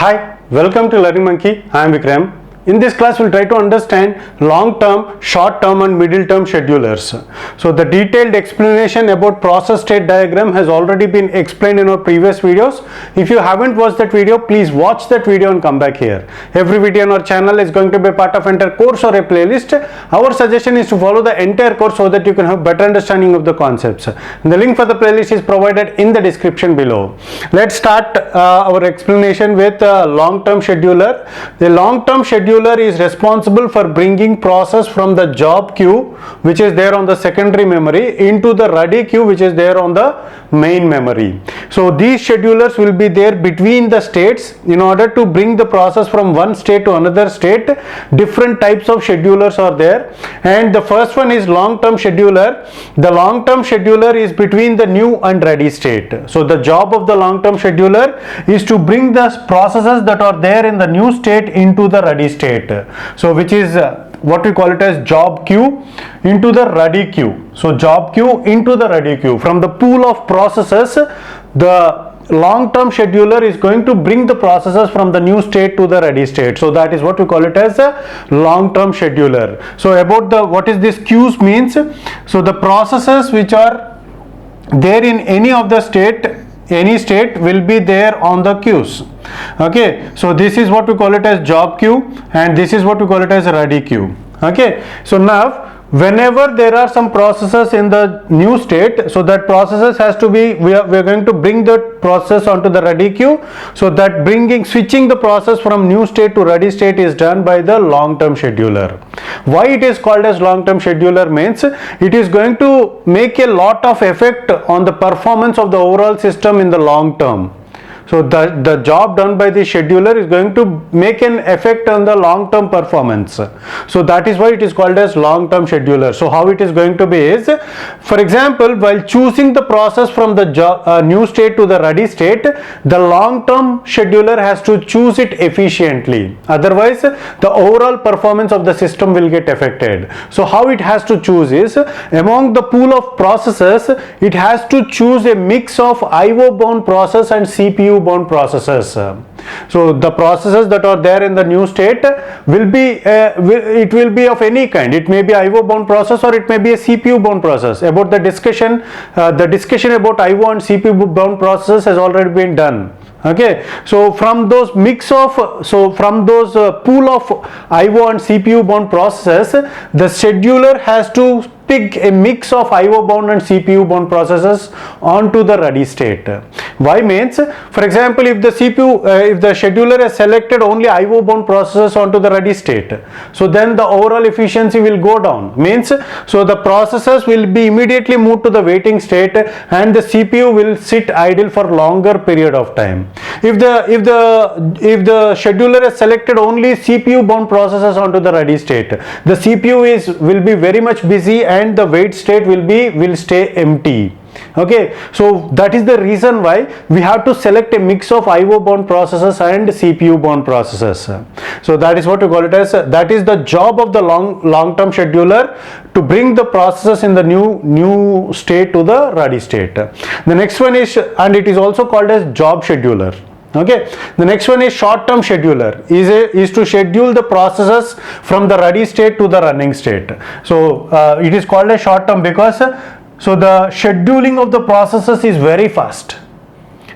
Hi, welcome to Learning Monkey. I am Vikram. In this class, we'll try to understand long-term, short-term and middle-term schedulers. So the detailed explanation about process state diagram has already been explained in our previous videos. If you haven't watched that video, please watch that video and come back here. Every video on our channel is going to be a part of entire course or a playlist. Our suggestion is to follow the entire course so that you can have better understanding of the concepts. The link for the playlist is provided in the description below. Let's start our explanation with long-term scheduler. The long-term scheduler is responsible for bringing process from the job queue, which is there on the secondary memory, into the ready queue, which is there on the main memory. So these schedulers will be there between the states in order to bring the process from one state to another state. Different types of schedulers are there, and the first one is long-term scheduler. The long-term scheduler is between the new and ready state. So the job of the long-term scheduler is to bring the processes that are there in the new state into the ready state. So which is what we call it as job queue into the ready queue. So job queue into the ready queue. From the pool of processes, the long-term scheduler is going to bring the processes from the new state to the ready state. So that is what we call it as a long-term scheduler. So about the what is this queues means, so the processes which are there in any of the state, any state will be there on the queues. Okay, so this is what we call it as job queue, and this is what we call it as ready queue. Okay, so now whenever there are some processes in the new state, so that processes has to be, we are going to bring the process onto the ready queue. So that switching the process from new state to ready state is done by the long-term scheduler. Why it is called as long-term scheduler means it is going to make a lot of effect on the performance of the overall system in the long term. So the job done by the scheduler is going to make an effect on the long-term performance. So that is why it is called as long-term scheduler. So how it is going to be is, for example, while choosing the process from the new state to the ready state, the long-term scheduler has to choose it efficiently. Otherwise, the overall performance of the system will get affected. So how it has to choose is, among the pool of processes, it has to choose a mix of IO bound process and CPU bound processes. So the processes that are there in the new state will be it will be of any kind. It may be IO bound process or it may be a CPU bound process. About the discussion about IO and CPU bound processes has already been done. Okay, so from those pool of IO and CPU bound processes, the scheduler has to pick a mix of IO bound and CPU bound processes onto the ready state. Why means, for example, if the scheduler has selected only IO bound processes onto the ready state, so then the overall efficiency will go down. Means, so the processes will be immediately moved to the waiting state and the CPU will sit idle for longer period of time. If the scheduler has selected only CPU bound processes onto the ready state, the CPU will be very much busy and the wait state will stay empty. Okay, so that is the reason why we have to select a mix of IO bound processes and CPU bound processes. So that is what we call it as, that is the job of the long-term scheduler, to bring the processes in the new state to the ready state. The next one is, and it is also called as job scheduler. Okay, the next one is short-term scheduler, is to schedule the processes from the ready state to the running state. So it is called as short-term because so the scheduling of the processes is very fast.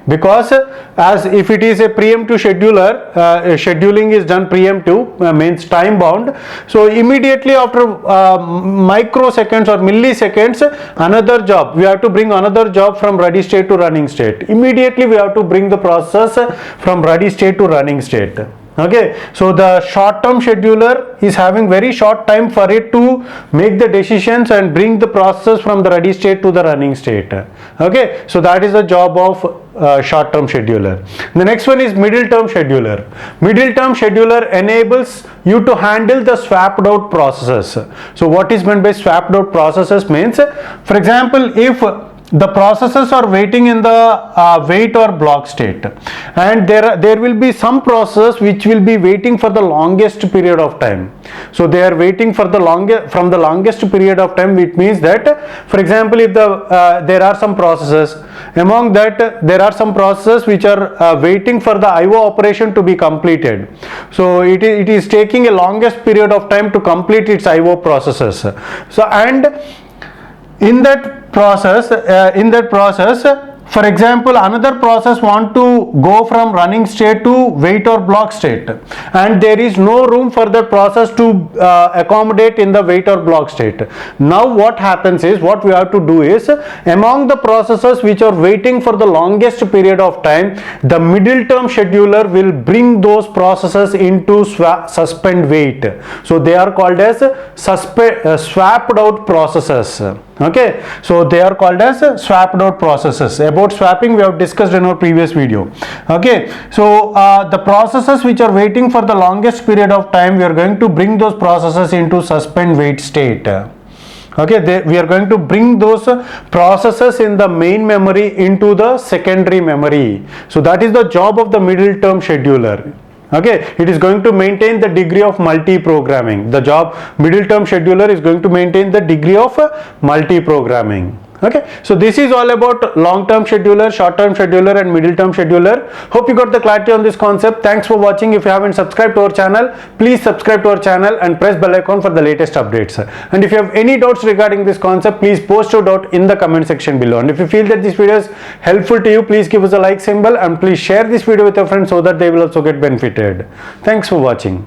Because as if it is a preemptive scheduler, scheduling is done preemptive, means time bound. So immediately after microseconds or milliseconds, another job, we have to bring another job from ready state to running state. Immediately we have to bring the process from ready state to running state. Okay, so the short-term scheduler is having very short time for it to make the decisions and bring the process from the ready state to the running state. Okay, so that is the job of short-term scheduler. The next one is middle-term scheduler. Middle-term scheduler enables you to handle the swapped out processes. So what is meant by swapped out processes means, for example, if the processes are waiting in the wait or block state, and there will be some process which will be waiting for the longest period of time. So they are waiting for the longest period of time, which means that, for example, if there are some processes, among that there are some processes which are waiting for the IO operation to be completed. So it is taking a longest period of time to complete its IO processes. So, and in that process, for example, another process want to go from running state to wait or block state, and there is no room for that process to accommodate in the wait or block state. Now what happens is, what we have to do is, among the processes which are waiting for the longest period of time, the middle term scheduler will bring those processes into suspend wait. So they are called as swapped out processes. Okay, so they are called as swapped out processes. About swapping we have discussed in our previous video. Okay, so the processes which are waiting for the longest period of time, we are going to bring those processes into suspend wait state. Okay, we are going to bring those processes in the main memory into the secondary memory. So that is the job of the middle term scheduler. Okay, it is going to maintain the degree of multi-programming. The job middle term scheduler is going to maintain the degree of multi-programming. Okay, so this is all about long term scheduler, short term scheduler and middle term scheduler. Hope you got the clarity on this concept. Thanks for watching. If you haven't subscribed to our channel, please subscribe to our channel and press bell icon for the latest updates. And if you have any doubts regarding this concept, please post your doubt in the comment section below. And if you feel that this video is helpful to you, please give us a like symbol and please share this video with your friends so that they will also get benefited. Thanks for watching.